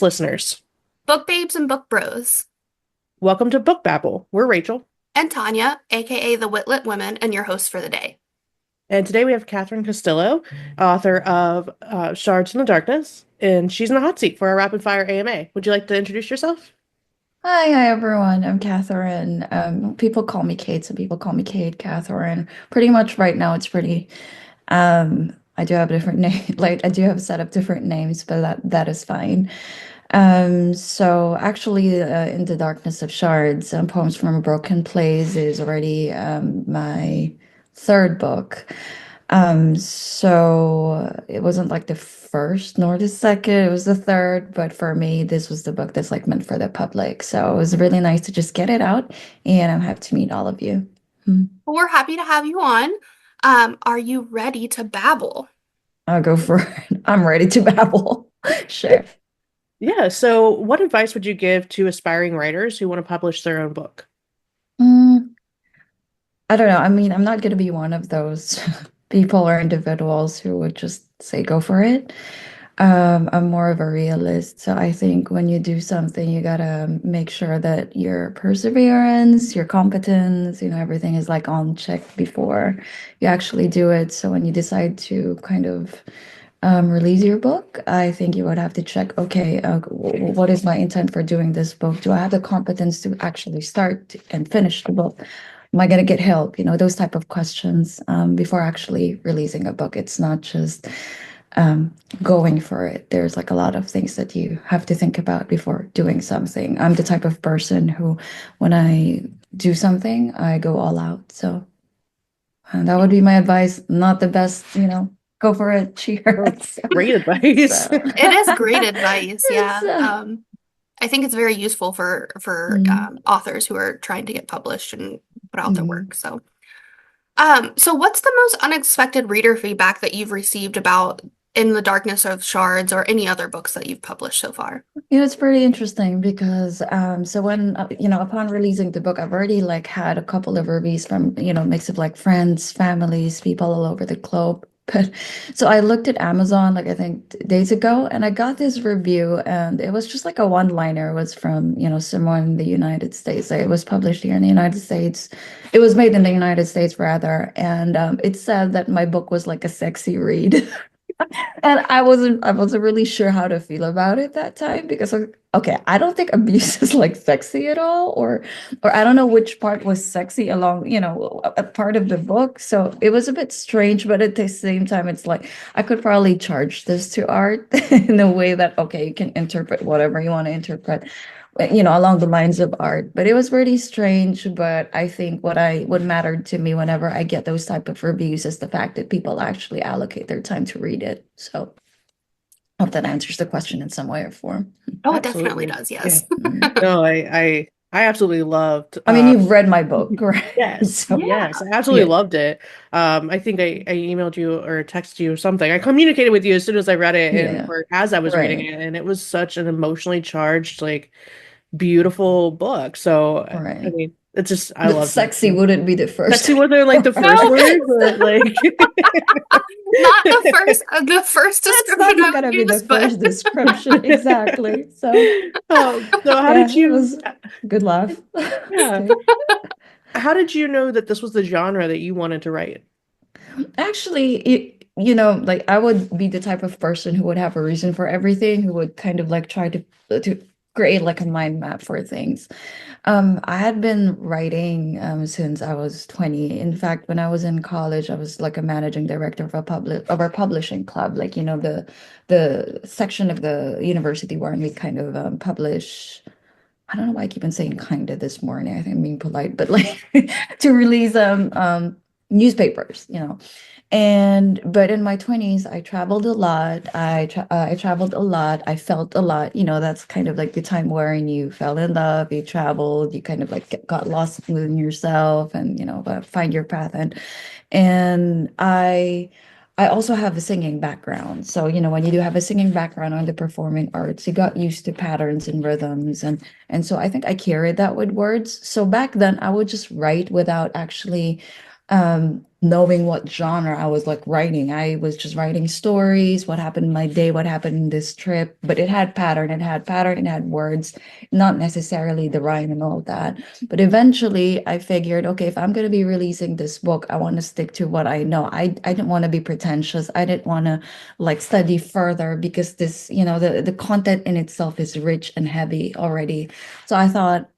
Listeners. Book babes and book bros. Welcome to Book Babble. We're Rachel, And Tanya, aka the Witlet Women, and your host for the day. and today we have Catherine Castillo, author of Shards in the Darkness, and she's in the hot seat for our rapid fire AMA. Would you like to introduce yourself? Hi everyone. I'm Catherine. People call me Kate. Some people call me Kate, Catherine. Pretty much right now it's pretty. I do have a different name. Like I do have a set of different names, but that is fine. So actually, In the Darkness of Shards, Poems from a Broken Place is already my third book. So it wasn't like the first nor the second, it was the third, but for me, this was the book that's like meant for the public. So it was really nice to just get it out, and I'm happy to meet all of you. Hmm. Well, we're happy to have you on. Are you ready to babble? I'll go for it. I'm ready to babble. Sure. Yeah, so what advice would you give to aspiring writers who want to publish their own book? Mm, I don't know. I mean, I'm not going to be one of those people or individuals who would just say go for it. I'm more of a realist. So I think when you do something, you gotta make sure that your perseverance, your competence, everything is like on check before you actually do it. So when you decide to kind of release your book, I think you would have to check, okay, what is my intent for doing this book? Do I have the competence to actually start and finish the book? Am I going to get help? Those type of questions before actually releasing a book. It's not just going for it. There's like a lot of things that you have to think about before doing something. I'm the type of person who, when I do something, I go all out. So that would be my advice. Not the best, go for it. Oh, Cheers. great advice. So, It is great advice, yeah. so I think it's very useful for mm, authors who are trying to get published and put out their mm. work. So what's the most unexpected reader feedback that you've received about In the Darkness of Shards or any other books that you've published so far? It's pretty interesting because so when upon releasing the book, I've already like had a couple of reviews from mix of like friends, families, people all over the globe. But so I looked at Amazon like I think days ago, and I got this review, and it was just like a one-liner. It was from someone in the United States. Like, it was published here in the United States. It was made in the United States rather, and it said that my book was like a sexy read. And I wasn't really sure how to feel about it that time because like, okay, I don't think abuse is like sexy at all, or I don't know which part was sexy along, a part of the book. So it was a bit strange, but at the same time, it's like I could probably charge this to art in a way that okay, you can interpret whatever you want to interpret, along the lines of art. But it was really strange. But I think what mattered to me whenever I get those type of reviews is the fact that people actually allocate their time to read it. So hope that answers the question in some way or form. Oh, it definitely Absolutely. does, Yeah. yes. Mm. No, I absolutely loved I mean, you've read my book, right? yes, So yes, I absolutely yeah, loved it. I think I emailed you or texted you or something. I communicated with you as soon as I read it and yeah, or as I was reading right, it, and it was such an emotionally charged, like beautiful book. So I right. mean, it's just I But loved it. sexy wouldn't be the first. Sexy wasn't like the first No, word, but like not the first That's description not I would gonna be the use, but first description, exactly. So so how did yeah, it you was a good laugh. yeah, Okay. how did you know that this was the genre that you wanted to write? Actually, like I would be the type of person who would have a reason for everything, who would kind of like try to create like a mind map for things. I had been writing since I was 20. In fact, when I was in college, I was like a managing director of our publishing club, like the section of the university where we kind of publish. I don't know why I keep on saying kind of this morning. I think I'm being polite, but like to release newspapers, And but in my 20s, I traveled a lot. I traveled a lot. I felt a lot. That's kind of like the time wherein you fell in love, you traveled, you kind of like got lost within yourself, and find your path. And I also have a singing background. So, when you do have a singing background on the performing arts, you got used to patterns and rhythms, and so I think I carried that with words. So back then I would just write without actually knowing what genre I was like writing. I was just writing stories, what happened in my day, what happened in this trip, but it had words, not necessarily the rhyme and all that. But eventually I figured, okay, if I'm going to be releasing this book, I want to stick to what I know. I didn't want to be pretentious. I didn't want to like study further because this, the content in itself is rich and heavy already. So I thought,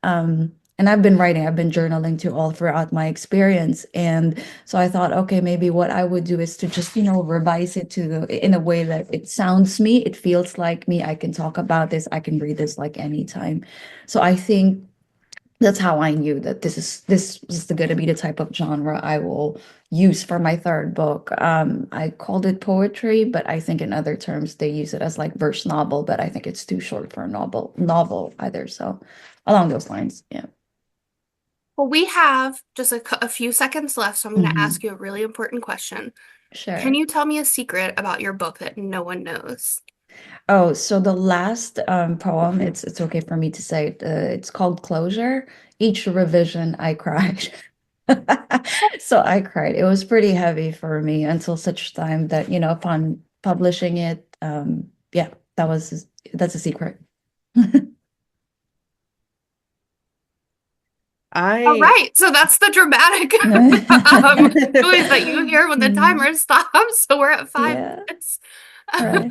and I've been journaling too all throughout my experience. And so I thought, okay, maybe what I would do is to just, revise it in a way that it sounds me, it feels like me. I can talk about this, I can read this like anytime. So I think that's how I knew that this is going to be the type of genre I will use for my third book. I called it poetry, but I think in other terms they use it as like verse novel, but I think it's too short for a novel either. So along those lines, yeah. Well, we have just a few seconds left, so I'm going to Mhm. ask you a really important question. Can Sure. you tell me a secret about your book that no one knows? Oh, so the last poem, it's okay for me to say it. It's called Closure. Each revision, I cried. So I cried. It was pretty heavy for me until such time that, upon publishing it, yeah, that's a secret. All I right, so that's the dramatic noise that you hear when the Mm, timer stops. So we're at five yeah, minutes. right.